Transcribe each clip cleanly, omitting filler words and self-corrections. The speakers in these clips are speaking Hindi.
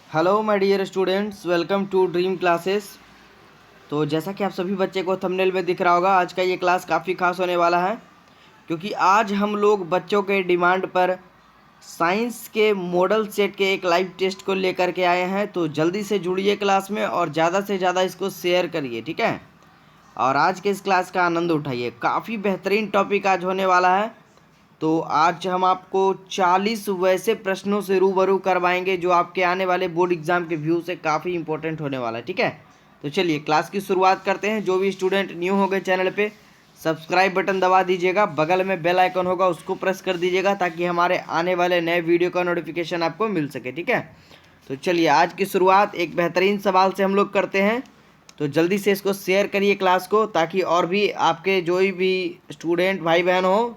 Hello my dear students, welcome to Dream Classes. तो जैसा कि आप सभी बच्चे को थंबनेल में दिख रहा होगा, आज का ये क्लास काफ़ी खास होने वाला है क्योंकि आज हम लोग बच्चों के डिमांड पर साइंस के मॉडल सेट के एक लाइव टेस्ट को लेकर के आए हैं। तो जल्दी से जुड़िए क्लास में और ज़्यादा से ज़्यादा इसको शेयर करिए, ठीक है। और आज के इस क्लास का आनंद उठाइए, काफ़ी बेहतरीन टॉपिक आज होने वाला है। तो आज हम आपको 40 वैसे प्रश्नों से रूबरू करवाएंगे जो आपके आने वाले बोर्ड एग्जाम के व्यू से काफ़ी इंपॉर्टेंट होने वाला है, ठीक है। तो चलिए क्लास की शुरुआत करते हैं। जो भी स्टूडेंट न्यू हो गए चैनल पे, सब्सक्राइब बटन दबा दीजिएगा, बगल में बेल आइकन होगा उसको प्रेस कर दीजिएगा ताकि हमारे आने वाले नए वीडियो का नोटिफिकेशन आपको मिल सके, ठीक है। तो चलिए आज की शुरुआत एक बेहतरीन सवाल से हम लोग करते हैं। तो जल्दी से इसको शेयर करिए क्लास को ताकि और भी आपके जो भी स्टूडेंट भाई बहन हो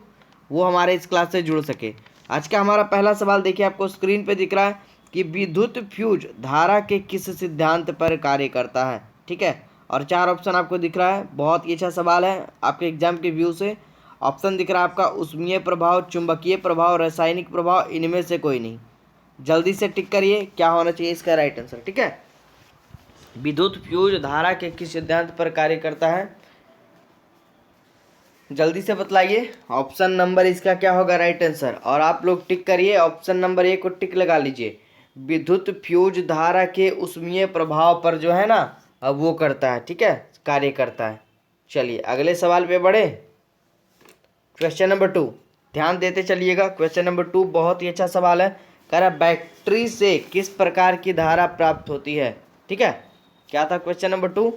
वो हमारे इस क्लास से जुड़ सके। आज का हमारा पहला सवाल देखिए, आपको स्क्रीन पे दिख रहा है कि विद्युत फ्यूज धारा के किस सिद्धांत पर कार्य करता है, ठीक है। और 4 ऑप्शन आपको दिख रहा है। बहुत ही अच्छा सवाल है आपके एग्जाम के व्यू से। ऑप्शन दिख रहा है आपका उष्मीय प्रभाव, चुंबकीय प्रभाव, रासायनिक प्रभाव, इनमें से कोई नहीं। जल्दी से टिक करिए क्या होना चाहिए इसका राइट आंसर, ठीक है। विद्युत फ्यूज धारा के किस सिद्धांत पर कार्य करता है, जल्दी से बतलाइए। ऑप्शन नंबर इसका क्या होगा राइट आंसर, और आप लोग टिक करिए, ऑप्शन नंबर ए को टिक लगा लीजिए। विद्युत फ्यूज धारा के उष्मीय प्रभाव पर जो है ना, अब वो करता है, ठीक है, कार्य करता है। चलिए अगले सवाल पे बढ़े। क्वेश्चन नंबर 2 ध्यान देते चलिएगा। क्वेश्चन नंबर 2 बहुत ही अच्छा सवाल है। कह रहा बैटरी से किस प्रकार की धारा प्राप्त होती है, ठीक है। क्या था क्वेश्चन नंबर 2,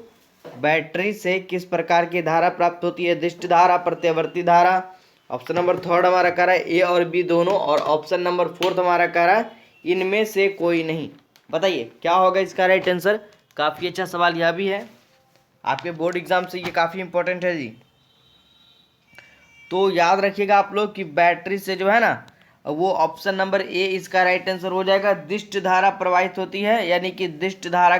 बैटरी से किस प्रकार की धारा प्राप्त होती है, दिष्ट धारा, प्रत्यावर्ती धारा। ऑप्शन नंबर 3 हमारा कह रहा है ए और बी दोनों, और ऑप्शन नंबर 4 हमारा कह रहा है इनमें से कोई नहीं। बताइए क्या होगा इसका राइट आंसर। काफ़ी अच्छा सवाल यह भी है, आपके बोर्ड एग्जाम से ये काफ़ी इंपॉर्टेंट है जी। तो याद रखिएगा आप लोग कि बैटरी से जो है ना, वो ऑप्शन नंबर ए इसका राइट आंसर हो जाएगा। दिष्ट धारा प्रवाहित होती है, यानी कि दिष्ट धारा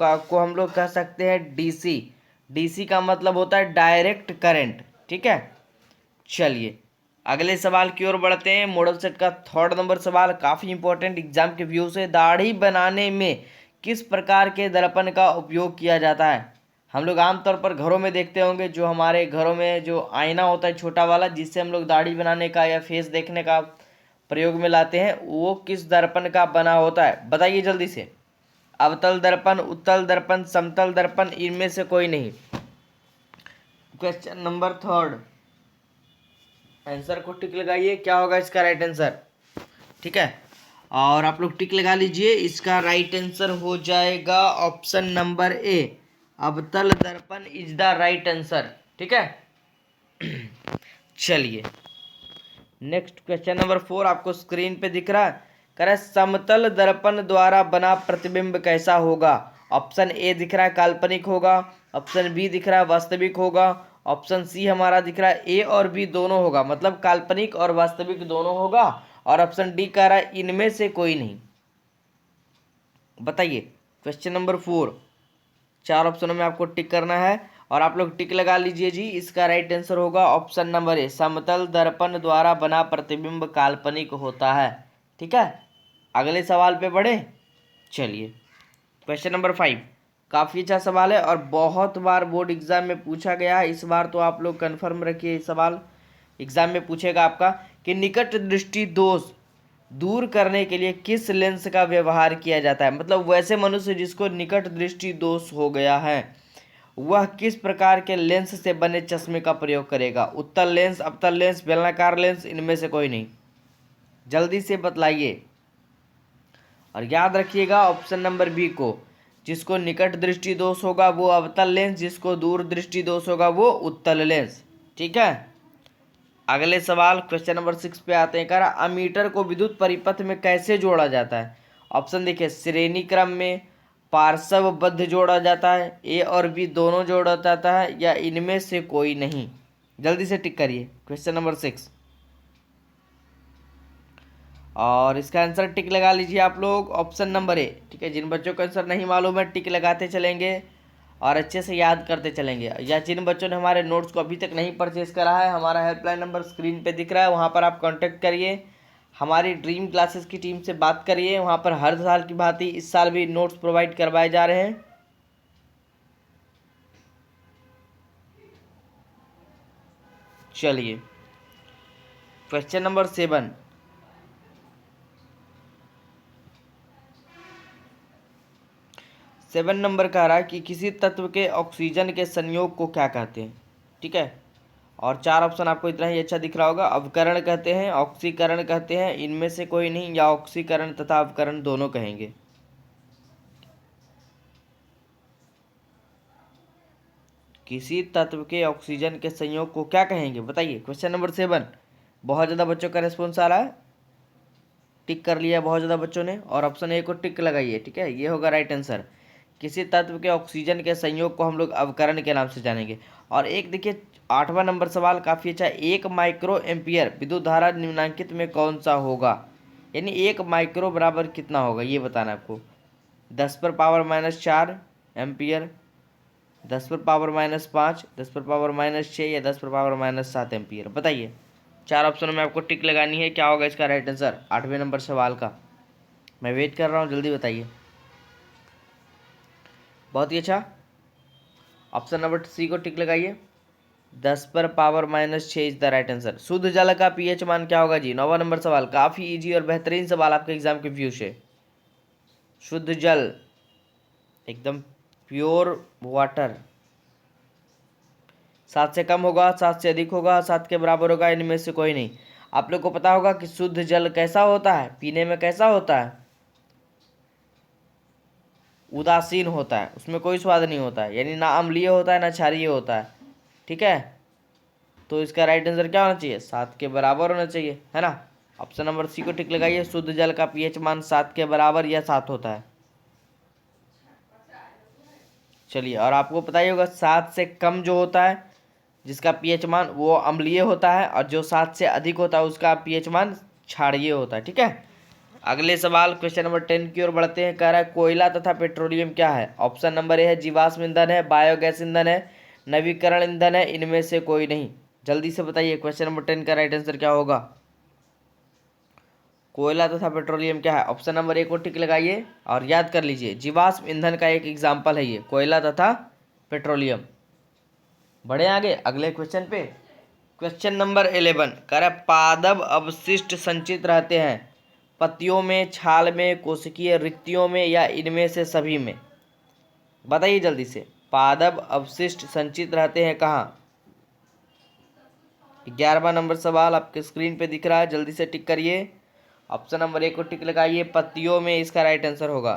को हम लोग कह सकते हैं डीसी। डीसी का मतलब होता है डायरेक्ट करंट, ठीक है। चलिए अगले सवाल की ओर बढ़ते हैं। मॉडल सेट का 3rd नंबर सवाल काफ़ी इंपॉर्टेंट एग्जाम के व्यू से। दाढ़ी बनाने में किस प्रकार के दर्पण का उपयोग किया जाता है। हम लोग आमतौर पर घरों में देखते होंगे, जो हमारे घरों में जो आईना होता है छोटा वाला, जिससे हम लोग दाढ़ी बनाने का या फेस देखने का प्रयोग में लाते हैं, वो किस दर्पण का बना होता है, बताइए जल्दी से। अवतल दर्पण, उत्तल दर्पण, समतल दर्पण, इनमें से कोई नहीं। क्वेश्चन नंबर 3 आंसर को टिक लगाइए, क्या होगा इसका राइट आंसर, ठीक है। और आप लोग टिक लगा लीजिए, इसका राइट आंसर हो जाएगा ऑप्शन नंबर ए, अवतल दर्पण इज द राइट आंसर, ठीक है। चलिए नेक्स्ट क्वेश्चन नंबर 4 आपको स्क्रीन पे दिख रहा है। कह रहा है समतल दर्पण द्वारा बना प्रतिबिंब कैसा होगा। ऑप्शन ए दिख रहा है काल्पनिक होगा, ऑप्शन बी दिख रहा है वास्तविक होगा, ऑप्शन सी हमारा दिख रहा है ए और बी दोनों होगा, मतलब काल्पनिक और वास्तविक दोनों होगा, और ऑप्शन डी कह रहा है इनमें से कोई नहीं। बताइए क्वेश्चन नंबर 4, 4 ऑप्शनों में आपको टिक करना है, और आप लोग टिक लगा लीजिए जी। इसका राइट आंसर होगा ऑप्शन नंबर ए, समतल दर्पण द्वारा बना प्रतिबिंब काल्पनिक होता है, ठीक है। अगले सवाल पे बढ़े। चलिए क्वेश्चन नंबर 5 काफ़ी अच्छा सवाल है और बहुत बार बोर्ड एग्जाम में पूछा गया है। इस बार तो आप लोग कन्फर्म रखिए, सवाल एग्जाम में पूछेगा आपका कि निकट दृष्टि दोष दूर करने के लिए किस लेंस का व्यवहार किया जाता है। मतलब वैसे मनुष्य जिसको निकट दृष्टि दोष हो गया है, वह किस प्रकार के लेंस से बने चश्मे का प्रयोग करेगा। उत्तल लेंस, अवतल लेंस, बेलनाकार लेंस, इनमें से कोई नहीं। जल्दी से बतलाइए और याद रखिएगा ऑप्शन नंबर बी को, जिसको निकट दृष्टि दोष होगा वो अवतल लेंस, जिसको दूर दृष्टि दोष होगा वो उत्तल लेंस, ठीक है। अगले सवाल क्वेश्चन नंबर 6 पे आते हैं। कह रहा अमीटर को विद्युत परिपथ में कैसे जोड़ा जाता है। ऑप्शन देखिए, श्रेणी क्रम में, पार्श्वबद्ध जोड़ा जाता है, ए और बी दोनों जोड़ा जाता है, या इनमें से कोई नहीं। जल्दी से टिक करिए क्वेश्चन नंबर 6, और इसका आंसर टिक लगा लीजिए आप लोग ऑप्शन नंबर ए, ठीक है। जिन बच्चों का आंसर नहीं मालूम है टिक लगाते चलेंगे और अच्छे से याद करते चलेंगे। या जिन बच्चों ने हमारे नोट्स को अभी तक नहीं परचेज करा है, हमारा हेल्पलाइन नंबर स्क्रीन पे दिख रहा है, वहाँ पर आप कांटेक्ट करिए, हमारी ड्रीम क्लासेस की टीम से बात करिए, वहाँ पर हर साल की भांति इस साल भी नोट्स प्रोवाइड करवाए जा रहे हैं। चलिए क्वेश्चन नंबर 7, नंबर कह रहा है कि किसी तत्व के ऑक्सीजन के संयोग को क्या कहते हैं। ठीक है, और 4 ऑप्शन आपको इतना ही अच्छा दिख रहा होगा। अवकरण कहते हैं, ऑक्सीकरण कहते हैं, इनमें से कोई नहीं, या ऑक्सीकरण तथा अवकरण दोनों कहेंगे। किसी तत्व के ऑक्सीजन के संयोग को क्या कहेंगे, बताइए। क्वेश्चन नंबर 7, बहुत ज़्यादा बच्चों का रेस्पॉन्स आ रहा है, टिक कर लिया बहुत ज़्यादा बच्चों ने, और ऑप्शन ए को टिक लगाइए। ठीक है, ये होगा राइट आंसर। किसी तत्व के ऑक्सीजन के संयोग को हम लोग अवकरण के नाम से जानेंगे। और एक देखिए 8वां नंबर सवाल काफ़ी अच्छा है। 1 माइक्रो एम्पियर विद्युत धारा निम्नलिखित में कौन सा होगा, यानी 1 माइक्रो बराबर कितना होगा ये बताना है आपको। 10⁻⁻4 एम्पियर, 10⁻⁻5, 10⁻⁻6 या 10⁻⁻7 एम्पियर, बताइए। 4 ऑप्शनों में आपको टिक लगानी है, क्या होगा इसका राइट आंसर 8वें नंबर सवाल का। मैं वेट कर रहा हूँ, जल्दी बताइए। बहुत ही अच्छा, ऑप्शन नंबर सी को टिक लगाइए। 10⁻⁻6 इज द राइट आंसर। शुद्ध जल का पीएच मान क्या होगा जी। 9वां नंबर सवाल, काफ़ी इजी और बेहतरीन सवाल आपके एग्जाम के व्यू से। शुद्ध जल, एकदम प्योर वाटर, 7 से कम होगा, 7 से अधिक होगा, 7 के बराबर होगा, इनमें से कोई नहीं। आप लोग को पता होगा कि शुद्ध जल कैसा होता है, पीने में कैसा होता है, उदासीन होता है, उसमें कोई स्वाद नहीं होता है, यानी ना अम्लीय होता है ना क्षारीय होता है। ठीक है, तो इसका राइट आंसर क्या होना चाहिए, 7 के बराबर होना चाहिए, है ना। ऑप्शन नंबर सी को टिक लगाइए। शुद्ध जल का पीएच मान 7 के बराबर या 7 होता है। चलिए, और आपको पता ही होगा 7 से कम जो होता है जिसका पीएच मान वो अम्लीय होता है, और जो 7 से अधिक होता है उसका पीएच मान क्षारीय होता है। ठीक है, अगले सवाल क्वेश्चन नंबर 10 की ओर बढ़ते हैं। कह रहा है कोयला तथा पेट्रोलियम क्या है। ऑप्शन नंबर ए है जीवाश्म ईंधन है, बायोगैस ईंधन है, नवीकरण ईंधन है, इनमें से कोई नहीं। जल्दी से बताइए क्वेश्चन नंबर 10 का राइट आंसर क्या होगा। कोयला तथा पेट्रोलियम क्या है, ऑप्शन नंबर ए को टिक लगाइए और याद कर लीजिए, जीवाश्म ईंधन का एक एग्जाम्पल है ये कोयला तथा पेट्रोलियम। बढ़े आगे अगले क्वेश्चन पे। क्वेश्चन नंबर 11 कह रहा है पादप अवशिष्ट संचित रहते हैं पत्तियों में, छाल में, कोशिकीय रिक्तियों में, या इनमें से सभी में। बताइए जल्दी से, पादप अवशिष्ट संचित रहते हैं कहाँ। 11वां नंबर सवाल आपके स्क्रीन पे दिख रहा है, जल्दी से टिक करिए। ऑप्शन नंबर ए को टिक लगाइए, पत्तियों में इसका राइट आंसर होगा।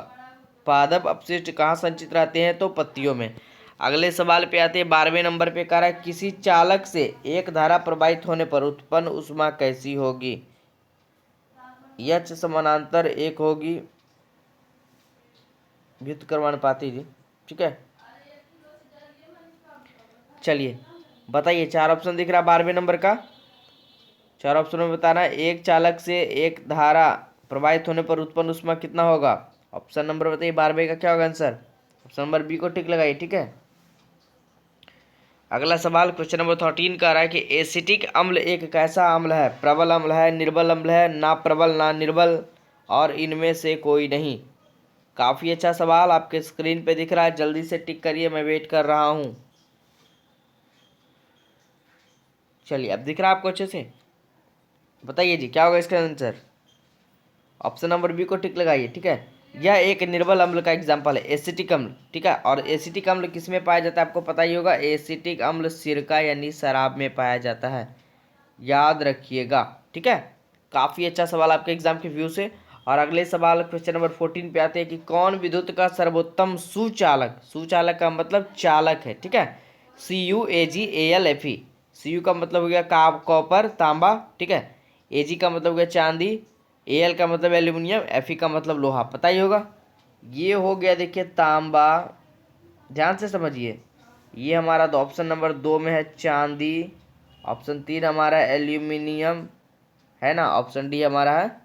पादप अपशिष्ट कहाँ संचित रहते हैं, तो पत्तियों में। अगले सवाल पे आते हैं 12वें नंबर पे। कह रहा है किसी चालक से एक धारा प्रवाहित होने पर उत्पन्न ऊष्मा कैसी होगी। एच समानांतर एक होगी, व्युत्क्रमानुपाती जी। ठीक है, चलिए बताइए। 4 ऑप्शन दिख रहा है 12वें नंबर का। 4 ऑप्शन में बताना है एक चालक से एक धारा प्रवाहित होने पर उत्पन्न ऊष्मा कितना होगा। ऑप्शन नंबर बताइए 12वें का क्या होगा आंसर। ऑप्शन नंबर बी को टिक लगाइए। ठीक है, अगला सवाल क्वेश्चन नंबर 13 का रहा है कि एसिटिक अम्ल एक कैसा अम्ल है। प्रबल अम्ल है, निर्बल अम्ल है, ना प्रबल ना निर्बल, और इनमें से कोई नहीं। काफ़ी अच्छा सवाल आपके स्क्रीन पे दिख रहा है, जल्दी से टिक करिए, मैं वेट कर रहा हूँ। चलिए, अब दिख रहा है आपको अच्छे से, बताइए जी क्या होगा इसका आंसर। ऑप्शन नंबर बी को टिक लगाइए। ठीक है, यह एक निर्बल अम्ल का एग्जाम्पल है, एसिटिक अम्ल। ठीक है, और एसिटिक अम्ल किस में पाया जाता है आपको पता ही होगा, एसिटिक अम्ल सिरका यानी शराब में पाया जाता है, याद रखिएगा। ठीक है, काफ़ी अच्छा सवाल आपके एग्जाम के व्यू से। और अगले सवाल क्वेश्चन नंबर 14 पे आते हैं कि कौन विद्युत का सर्वोत्तम सुचालक, सुचालक का मतलब चालक है। ठीक है, CUAGALFE, CU का मतलब हो गया कॉपर तांबा। ठीक है, AG का मतलब हो गया चांदी, AL का मतलब एल्यूमिनियम, FE का मतलब लोहा, पता ही होगा। ये हो गया देखिए तांबा, ध्यान से समझिए। ये हमारा तो ऑप्शन नंबर 2 में है चांदी, ऑप्शन 3 हमारा एल्यूमिनियम है ना, ऑप्शन डी हमारा है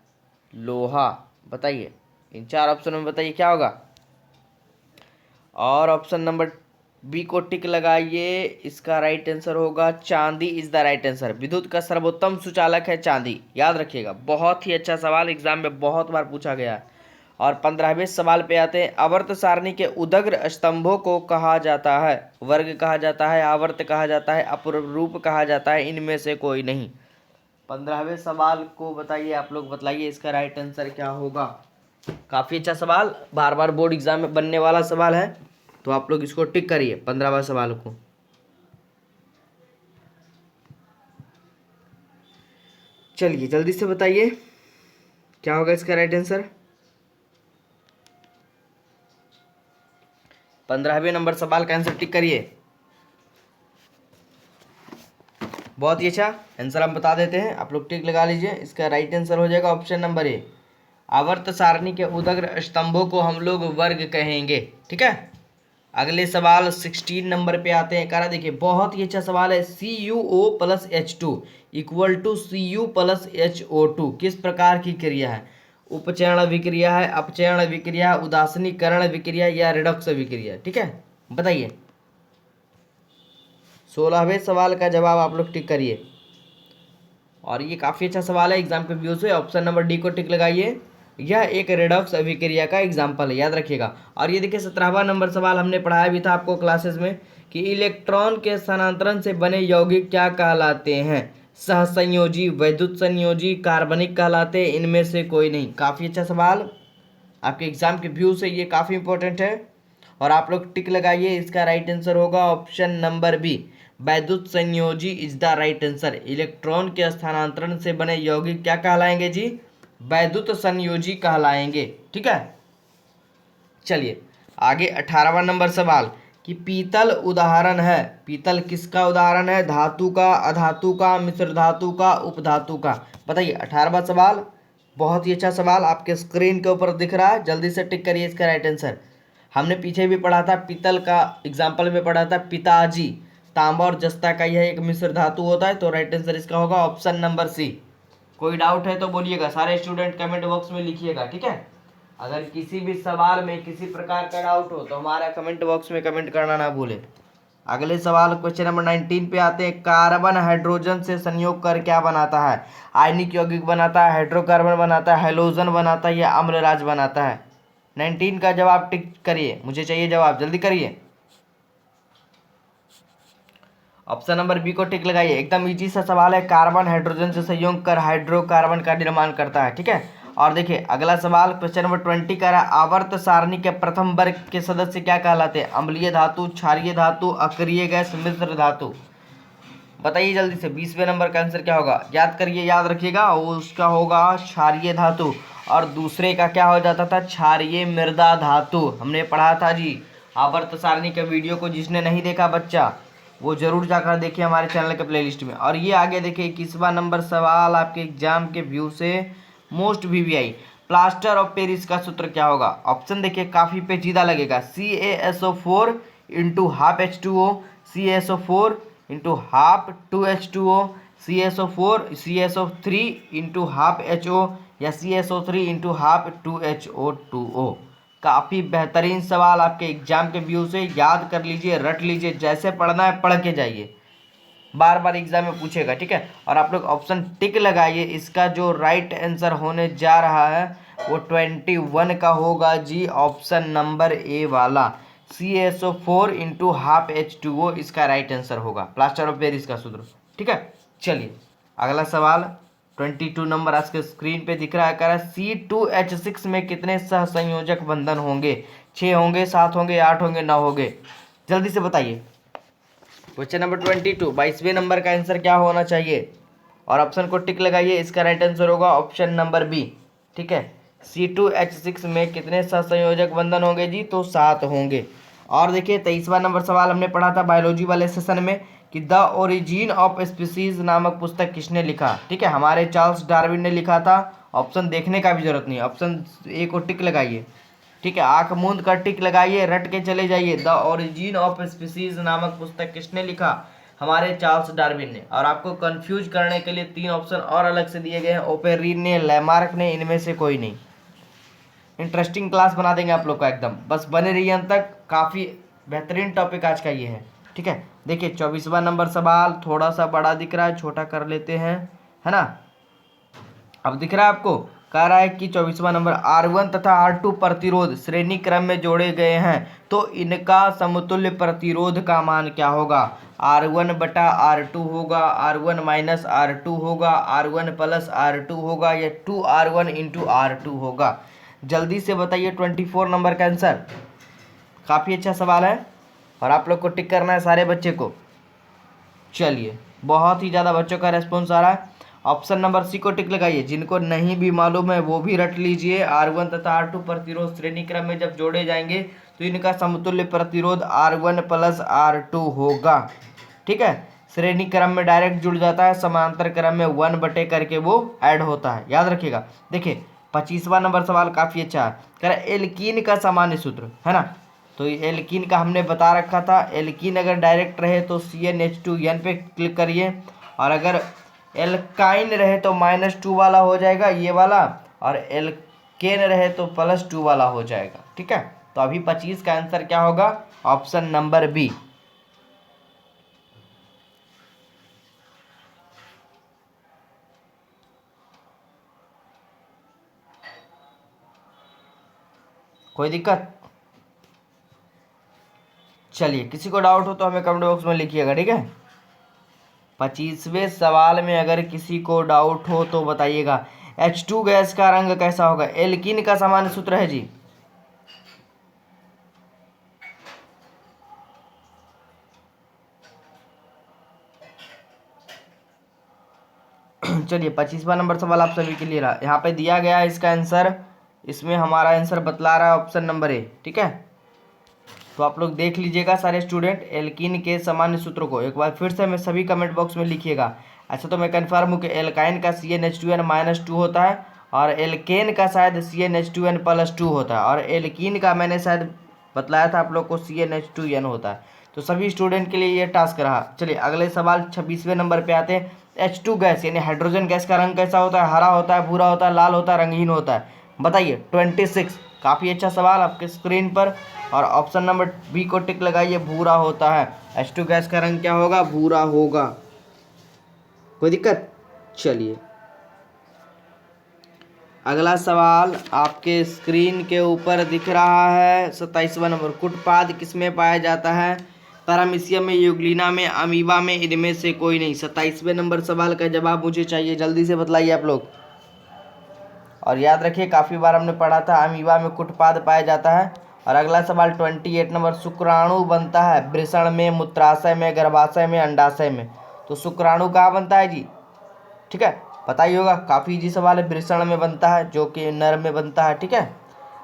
लोहा। बताइए इन 4 ऑप्शन में बताइए क्या होगा। और ऑप्शन नंबर बी को टिक लगाइए, इसका राइट आंसर होगा चांदी इज द राइट आंसर। विद्युत का सर्वोत्तम सुचालक है चांदी, याद रखिएगा। बहुत ही अच्छा सवाल, एग्जाम में बहुत बार पूछा गया है। और 15वें सवाल पे आते हैं। आवर्त सारणी के उदग्र स्तंभों को कहा जाता है, वर्ग कहा जाता है, आवर्त कहा जाता है, अपरूप कहा जाता है, इनमें से कोई नहीं। 15वें सवाल को बताइए, आप लोग बताइए इसका राइट आंसर क्या होगा। काफी अच्छा सवाल, बार बार बोर्ड एग्जाम में बनने वाला सवाल है, तो आप लोग इसको टिक करिए 15वां सवाल को। चलिए जल्दी से बताइए क्या होगा इसका राइट आंसर। 15वें नंबर सवाल का आंसर टिक करिए। बहुत ही अच्छा आंसर हम बता देते हैं, आप लोग टिक लगा लीजिए। इसका राइट आंसर हो जाएगा ऑप्शन नंबर ए। आवर्त सारणी के उदग्र स्तंभों को हम लोग वर्ग कहेंगे, ठीक है। अगले सवाल 16 नंबर पे आते हैं। करा देखिए, बहुत ही अच्छा सवाल है। CuO plus H2 equal to Cu plus HO2 किस प्रकार की क्रिया है? उपचरण विक्रिया है, अपचरण विक्रिया, उदासीनीकरण विक्रिया या रिडक्स विक्रिया, ठीक है। बताइए 16वें सवाल का जवाब आप लोग टिक करिए। और ये काफ़ी अच्छा सवाल है, एग्जाम के व्यू से। ऑप्शन नंबर डी को टिक लगाइए। यह एक रेडॉक्स अभिक्रिया का एग्जाम्पल है, याद रखिएगा। और ये देखिए 17वां नंबर सवाल हमने पढ़ाया भी था आपको क्लासेस में कि इलेक्ट्रॉन के स्थानांतरण से बने यौगिक क्या कहलाते हैं? सहसंयोजी, वैद्युत संयोजी, कार्बनिक कहलाते हैं, इनमें से कोई नहीं। काफ़ी अच्छा सवाल, आपके एग्जाम के व्यू से ये काफ़ी इंपॉर्टेंट है। और आप लोग टिक लगाइए, इसका राइट आंसर होगा ऑप्शन नंबर बी, वैद्युत संयोजी is the right answer. Electron के स्थानांतरण से बने यौगिक क्या कहलाएंगे जी? वैद्युत संयोजी कहलाएंगे, ठीक है। चलिए आगे 18वां नंबर सवाल कि पीतल उदाहरण है। पीतल किसका उदाहरण है? धातु का, अधातु का, मिश्र धातु का, उपधातु का। बताइए 18वां सवाल, बहुत ही अच्छा सवाल आपके स्क्रीन के ऊपर दिख रहा है, जल्दी से टिक करिए इसका राइट आंसर। हमने पीछे भी पढ़ा था, पीतल का एग्जाम्पल में पढ़ा था पिताजी। तांबा और जस्ता का यह एक मिश्र धातु होता है, तो राइट आंसर इसका होगा ऑप्शन नंबर सी। कोई डाउट है तो बोलिएगा, सारे स्टूडेंट कमेंट बॉक्स में लिखिएगा, ठीक है। अगर किसी भी सवाल में किसी प्रकार का डाउट हो तो हमारा कमेंट बॉक्स में कमेंट करना ना भूलें। अगले सवाल क्वेश्चन नंबर 19 पे आते हैं। कार्बन हाइड्रोजन से संयोग कर क्या बनाता है? आयनिक यौगिक बनाता है, हाइड्रोकार्बन बनाता है, हैलोजन बनाता है या अम्लराज बनाता है? 19 का जवाब टिक करिए, मुझे चाहिए जवाब, जल्दी करिए। ऑप्शन नंबर बी को टिक लगाइए, एकदम इजी सा सवाल है। कार्बन हाइड्रोजन से संयोग कर हाइड्रोकार्बन का निर्माण करता है, ठीक है। और देखिए अगला सवाल क्वेश्चन नंबर 20 का रहा, आवर्त सारणी के प्रथम वर्ग के सदस्य क्या कहलाते हैं? अम्लीय धातु, क्षारीय धातु, अक्रिय गैस, मिश्र धातु। बताइए जल्दी से 20वें नंबर का आंसर क्या होगा? याद करिए, याद रखिएगा, उसका होगा क्षारीय धातु। और दूसरे का क्या हो जाता था? क्षारीय मृदा धातु। हमने पढ़ा था जी आवर्त सारणी के वीडियो को, जिसने नहीं देखा बच्चा वो जरूर जाकर देखिए हमारे चैनल के प्लेलिस्ट में। और ये आगे देखिए 21वां नंबर सवाल आपके एग्जाम के व्यू से most VVI, plaster of Paris का सूत्र क्या होगा? ऑप्शन देखिए काफ़ी पेचीदा लगेगा। CaSO4 into half H2O, CaSO4 into half 2H2O, CaSO3 into half HO या CaSO3 इंटू हाफ 2HO2O। काफ़ी बेहतरीन सवाल आपके एग्जाम के व्यू से, याद कर लीजिए, रट लीजिए, जैसे पढ़ना है पढ़ के जाइए, बार बार एग्जाम में पूछेगा, ठीक है। और आप लोग ऑप्शन टिक लगाइए, इसका जो राइट आंसर होने जा रहा है वो 21 का होगा जी, ऑप्शन नंबर ए वाला CaSO4 इंटू हाफ H2O इसका राइट आंसर होगा, प्लास्टर ऑफ पेरिस का सूत्र, ठीक है। चलिए अगला सवाल 22 नंबर आज के स्क्रीन पे दिख रहा है। कह रहा है C2H6 में कितने सहसंयोजक बंधन होंगे? 6 होंगे, 7 होंगे, 8 होंगे, 9 होंगे? जल्दी से बताइए। क्वेश्चन नंबर 22 22वें नंबर का आंसर क्या होना चाहिए? और ऑप्शन को टिक लगाइए, इसका राइट आंसर होगा ऑप्शन नंबर बी, ठीक है। C2H6 में कितने सहसंयोजक बंधन होंगे जी? तो 7 होंगे। और देखिए 23वां नंबर सवाल हमने पढ़ा था बायोलॉजी वाले सेशन में कि द ओरिजिन ऑफ स्पीसीज नामक पुस्तक किसने लिखा? ठीक है, हमारे चार्ल्स डार्विन ने लिखा था। ऑप्शन देखने का भी जरूरत नहीं, ऑप्शन ए को टिक लगाइए, ठीक है। आंख मूंद कर टिक लगाइए, रट के चले जाइए। द ओरिजिन ऑफ स्पीसीज नामक पुस्तक किसने लिखा? हमारे चार्ल्स डार्विन ने। और आपको कंफ्यूज करने के लिए 3 ऑप्शन और अलग से दिए गए हैं, ओपेरिन ने, लैमार्क ने, इनमें से कोई नहीं। इंटरेस्टिंग क्लास बना देंगे आप लोग का एकदम, बस बने रहिए अंत तक। काफ़ी बेहतरीन टॉपिक आज का ये है, ठीक है। देखिए 24वां नंबर सवाल थोड़ा सा बड़ा दिख रहा है, छोटा कर लेते हैं, है ना। अब दिख रहा है आपको, कह रहा है कि 24वां नंबर R1 तथा R2 प्रतिरोध श्रेणी क्रम में जोड़े गए हैं तो इनका समतुल्य प्रतिरोध का मान क्या होगा। R1 बटा R2 होगा, R1 माइनस R2 होगा, R1 प्लस R2 होगा, या 2R1 इंटू R2 होगा। जल्दी से बताइए 24 नंबर का आंसर। काफ़ी अच्छा सवाल है और आप लोग को टिक करना है सारे बच्चे को। चलिए बहुत ही ज़्यादा बच्चों का रेस्पॉन्स आ रहा है। ऑप्शन नंबर सी को टिक लगाइए। जिनको नहीं भी मालूम है वो भी रट लीजिए। R1 तथा R2 प्रतिरोध श्रेणी क्रम में जब जोड़े जाएंगे तो इनका समतुल्य प्रतिरोध R1 प्लस R2 होगा, ठीक है। श्रेणी क्रम में डायरेक्ट जुड़ जाता है, समांतर क्रम में 1 बटे करके वो ऐड होता है, याद रखिएगा। देखिए 25वां नंबर सवाल काफ़ी अच्छा है, कह रहा है एल्कीन का सामान्य सूत्र, है ना। तो ये एल्कीन का हमने बता रखा था। एल्कीन अगर डायरेक्ट रहे तो CnH2n पे क्लिक करिए, और अगर एल्काइन रहे तो -2 वाला हो जाएगा ये वाला, और एल्केन रहे तो +2 वाला हो जाएगा, ठीक है। तो अभी 25 का आंसर क्या होगा, ऑप्शन नंबर बी। कोई दिक्कत? चलिए किसी को डाउट हो तो हमें कमेंट बॉक्स में लिखिएगा, ठीक है। 25वें सवाल में अगर किसी को डाउट हो तो बताइएगा। H2 गैस का रंग कैसा होगा। एल्कीन का सामान्य सूत्र है जी, चलिए 25वां नंबर सवाल आप सभी के लिए रहा। यहाँ पे दिया गया है इसका आंसर, इसमें हमारा आंसर बतला रहा है ऑप्शन नंबर ए, ठीक है। तो आप लोग देख लीजिएगा सारे स्टूडेंट, एल्कीन के सामान्य सूत्रों को एक बार फिर से हमें सभी कमेंट बॉक्स में लिखिएगा। अच्छा तो मैं कन्फर्म हूँ कि एल्काइन का CnH2n -2 होता है, और एल्केन का शायद CnH2n +2 होता है, और एल्कीन का मैंने शायद बतलाया था आप लोग को CnH2n होता है। तो सभी स्टूडेंट के लिए ये टास्क रहा। चलिए अगले सवाल 26वें नंबर पे आते हैं। H2 गैस यानी हाइड्रोजन गैस का रंग कैसा होता है। हरा होता है, भूरा होता है, लाल होता है, रंगहीन होता है, बताइए। 26, काफ़ी अच्छा सवाल आपके स्क्रीन पर, और ऑप्शन नंबर बी को टिक लगाइए, भूरा होता है। H2 गैस का रंग क्या होगा, भूरा होगा। कोई दिक्कत? चलिए अगला सवाल आपके स्क्रीन के ऊपर दिख रहा है 27वां नंबर। कुटपाद किसमें पाया जाता है। पैरामीशियम में, यूग्लिना में, अमीबा में, इनमें से कोई नहीं। 27वें नंबर सवाल का जवाब मुझे चाहिए, जल्दी से बतलाइए आप लोग। और याद रखिए काफ़ी बार हमने पढ़ा था अमीबा में कुटपाद पाया जाता है। और अगला सवाल 28 नंबर। शुक्राणु बनता है वृषण में, मूत्राशय में, गर्भाशय में, अंडाशय में। तो शुक्राणु कहाँ बनता है जी, ठीक है, पता ही होगा, काफ़ी इजी सवाल है। वृषण में बनता है जो कि नर में बनता है, ठीक है।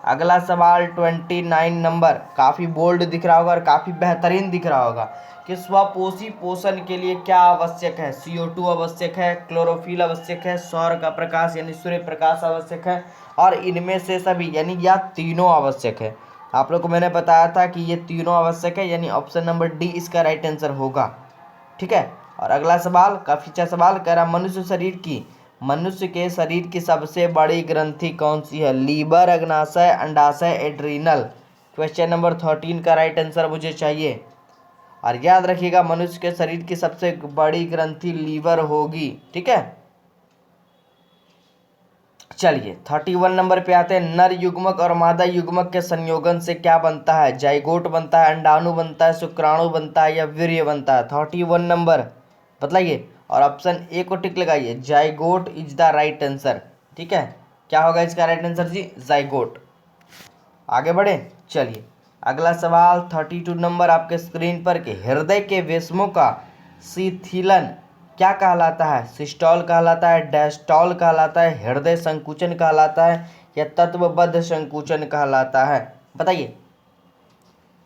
अगला सवाल 29 नंबर, काफ़ी बोल्ड दिख रहा होगा और काफ़ी बेहतरीन दिख रहा होगा कि स्वपोषी पोषण के लिए क्या आवश्यक है। CO2 आवश्यक है, क्लोरोफिल आवश्यक है, सौर का प्रकाश यानी सूर्य प्रकाश आवश्यक है, और इनमें से सभी यानी या तीनों आवश्यक है। आप लोग को मैंने बताया था कि ये तीनों आवश्यक है, यानी ऑप्शन नंबर डी इसका राइट आंसर होगा, ठीक है। और अगला सवाल काफ़ी अच्छा सवाल, कह रहा मनुष्य के शरीर की सबसे बड़ी ग्रंथि कौन सी है। लीवर, अग्नाशय, अंडाशय, एड्रीनल। क्वेश्चन नंबर 13 का राइट आंसर मुझे चाहिए। और याद रखिएगा मनुष्य के शरीर की सबसे बड़ी ग्रंथि लीवर होगी, ठीक है। चलिए 31 नंबर पे आते हैं। नर युग्मक और मादा युग्मक के संयोजन से क्या बनता है। जाइगोट बनता है, अंडाणु बनता है, शुक्राणु बनता है, या वीर्य बनता है। 31 नंबर बतलाइए, और ऑप्शन ए को टिक लगाइए। Zygote is the right answer, ठीक है। क्या होगा इसका राइट आंसर जी, जाइगोट। आगे बढ़े, चलिए अगला सवाल 32 नंबर आपके स्क्रीन पर कि हृदय के वेशमों का शिथिलन क्या कहलाता है। सिस्टोल कहलाता है, डायस्टोल कहलाता है, हृदय संकुचन कहलाता है, या तत्वबद्ध संकुचन कहलाता है, बताइए।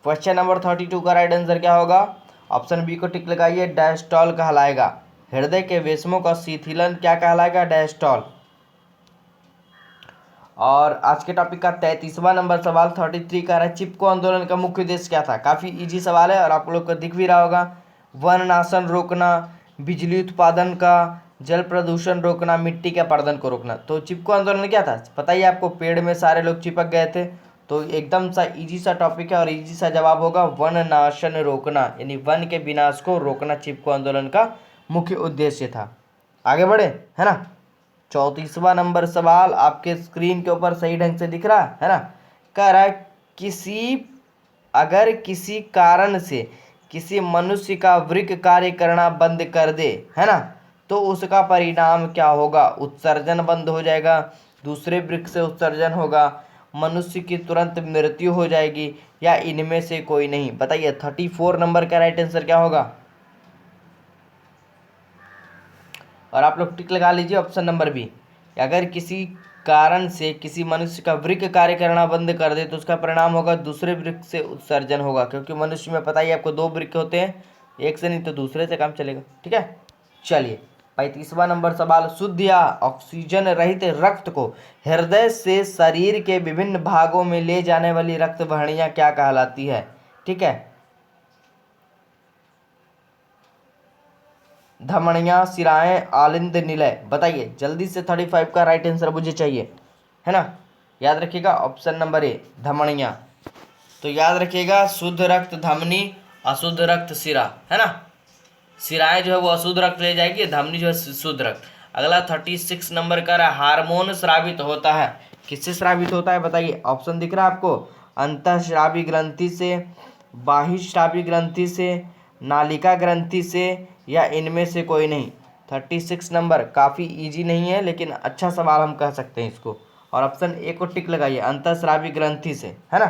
क्वेश्चन नंबर 32 का राइट आंसर क्या होगा, ऑप्शन बी को टिक लगाइए, डायस्टोल कहलाएगा। हृदय के वेशमों का शिथिलन क्या कहलाएगा, डायस्टोल। और आज के टॉपिक का 33वां नंबर सवाल 33 का है, चिपको आंदोलन का मुख्य उद्देश्य क्या था। काफ़ी इजी सवाल है और आप लोग को दिख भी रहा होगा। वन नाशन रोकना, बिजली उत्पादन का, जल प्रदूषण रोकना, मिट्टी के अपरदन को रोकना। तो चिपको आंदोलन क्या था, पता ही आपको, पेड़ में सारे लोग चिपक गए थे तो एकदम सा इजी सा टॉपिक है और इजी सा जवाब होगा वन नाशन रोकना, यानी वन के विनाश को रोकना चिपको आंदोलन का मुख्य उद्देश्य था। आगे बढ़े, है ना। 34वां नंबर सवाल आपके स्क्रीन के ऊपर सही ढंग से दिख रहा है ना। कह रहा है अगर किसी कारण से किसी मनुष्य का वृक्क कार्य करना बंद कर दे, है ना, तो उसका परिणाम क्या होगा। उत्सर्जन बंद हो जाएगा, दूसरे वृक्क से उत्सर्जन होगा, मनुष्य की तुरंत मृत्यु हो जाएगी, या इनमें से कोई नहीं। बताइए 34 नंबर का राइट आंसर क्या होगा। और आप लोग टिक लगा लीजिए ऑप्शन नंबर बी। अगर किसी कारण से किसी मनुष्य का वृक्क कार्य करना बंद कर दे तो उसका परिणाम होगा दूसरे वृक्क से उत्सर्जन होगा, क्योंकि मनुष्य में पता ही आपको 2 वृक्क होते हैं, एक से नहीं तो दूसरे से काम चलेगा। ठीक है, चलिए 35वां नंबर सवाल, शुद्ध या ऑक्सीजन रहित रक्त को हृदय से शरीर के विभिन्न भागों में ले जाने वाली रक्त वाहिनियां क्या कहलाती है। ठीक है, धमनियां, शिराएं, आलिंद निलय। बताइए जल्दी से 35 का राइट आंसर मुझे चाहिए, है ना। याद रखिएगा ऑप्शन नंबर ए धमनियां। तो याद रखिएगा शुद्ध रक्त धमनी, अशुद्ध रक्त शिरा, है ना। शिराएं जो है वो अशुद्ध रक्त ले जाएगी, धमनी जो है शुद्ध रक्त। अगला 36 नंबर का हार्मोन स्रावित होता है, किससे स्रावित होता है बताइए। ऑप्शन दिख रहा है आपको, अंतःस्रावी ग्रंथि से, बाह्यस्रावी ग्रंथि से, नालिका ग्रंथि से, या इनमें से कोई नहीं। 36 नंबर काफ़ी इजी नहीं है लेकिन अच्छा सवाल हम कह सकते हैं इसको, और ऑप्शन ए को टिक लगाइए, अंतःस्रावी ग्रंथि से, है ना।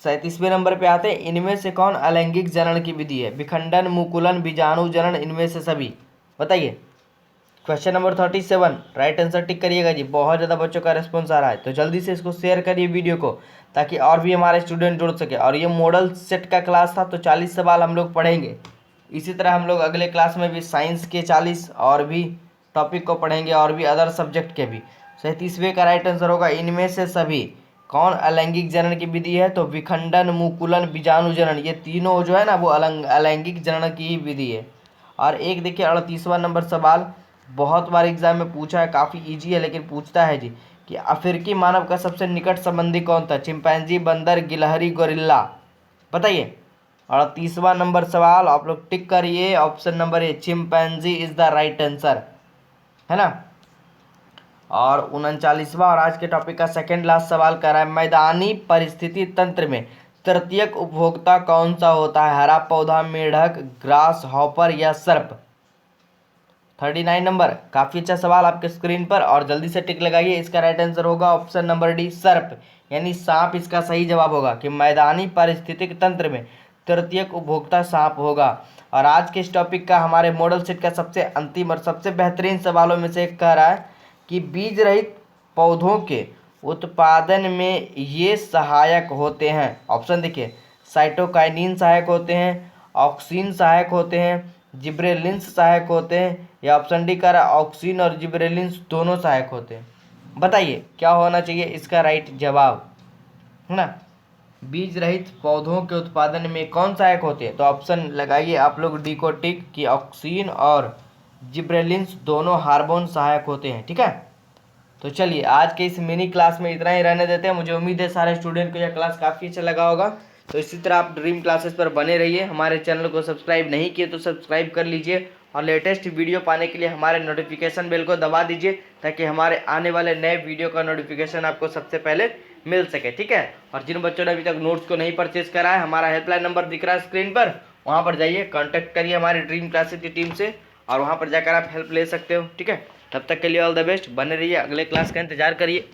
37वें नंबर पे आते हैं, इनमें से कौन अलैंगिक जनन की विधि है। विखंडन, मुकुलन, बीजाणु जनन, इनमें से सभी। बताइए question number 37 right answer tick करिएगा जी। बहुत ज़्यादा बच्चों का रिस्पॉन्स आ रहा है, तो जल्दी से इसको शेयर करिए वीडियो को, ताकि और भी हमारे स्टूडेंट जुड़ सके। और ये मॉडल सेट का क्लास था, तो 40 सवाल हम लोग पढ़ेंगे। इसी तरह हम लोग अगले क्लास में भी साइंस के 40 और भी टॉपिक को पढ़ेंगे, और भी अदर सब्जेक्ट के भी। 37वें का राइट आंसर होगा इनमें से सभी। कौन अलैंगिक जनन की विधि है, तो विखंडन, मुकुलन, बीजाणु जनन, ये तीनों जो है ना वो अलैंगिक जनन की ही विधि है। और एक देखिए 38वां नंबर सवाल, बहुत बार एग्जाम में पूछा है, काफ़ी इजी है लेकिन पूछता है जी, कि अफ्रीकी मानव का सबसे निकट संबंधी कौन था। चिंपैंजी, बंदर, गिलहरी, गोरिल्ला। बताइए 38वां नंबर सवाल आप लोग टिक करिए, option number A chimpanzee is the right answer, है ना। और 39वां और आज के टॉपिक का सेकंड लास्ट सवाल कर रहा है, मैदानी परिस्थिति तंत्र में तृतीयक उपभोक्ता कौन सा होता है। हरा पौधा, मेढक, ग्रास हॉपर, या सर्प। 39 नंबर काफ़ी अच्छा सवाल आपके स्क्रीन पर, और जल्दी से टिक लगाइए। इसका राइट आंसर होगा ऑप्शन नंबर डी सर्प, यानी सांप इसका सही जवाब होगा, कि मैदानी पारिस्थितिक तंत्र में तृतीयक उपभोक्ता सांप होगा। और आज के इस टॉपिक का हमारे मॉडल सेट का सबसे अंतिम और सबसे बेहतरीन सवालों में से एक कह रहा है कि बीज रहित पौधों के उत्पादन में ये सहायक होते हैं। ऑप्शन देखिए, साइटोकाइनिन सहायक होते हैं, ऑक्सिन सहायक होते हैं, जिब्रेलिन्स सहायक होते हैं, या ऑप्शन डी का ऑक्सिन और जिब्रेलिन्स दोनों सहायक होते हैं। बताइए क्या होना चाहिए इसका राइट जवाब, है ना। बीज रहित पौधों के उत्पादन में कौन सहायक होते हैं, तो ऑप्शन लगाइए आप लोग डी को टिक, कि ऑक्सिन और जिब्रेलिन्स दोनों हार्मोन सहायक होते हैं। ठीक है, तो चलिए आज के इस मिनी क्लास में इतना ही रहने देते हैं। मुझे उम्मीद है सारे स्टूडेंट को यह क्लास काफ़ी अच्छा लगा होगा। तो इसी तरह आप ड्रीम क्लासेस पर बने रहिए। हमारे चैनल को सब्सक्राइब नहीं किए तो सब्सक्राइब कर लीजिए, और लेटेस्ट वीडियो पाने के लिए हमारे नोटिफिकेशन बेल को दबा दीजिए, ताकि हमारे आने वाले नए वीडियो का नोटिफिकेशन आपको सबसे पहले मिल सके। ठीक है, और जिन बच्चों ने अभी तक नोट्स को नहीं परचेज करा है, हमारा हेल्पलाइन नंबर दिख रहा है स्क्रीन पर, वहाँ पर जाइए, कॉन्टैक्ट करिए हमारी ड्रीम क्लासेस की टीम से, और वहाँ पर जाकर आप हेल्प ले सकते हो। ठीक है, तब तक के लिए ऑल द बेस्ट, बने रहिए, अगले क्लास का इंतजार करिए।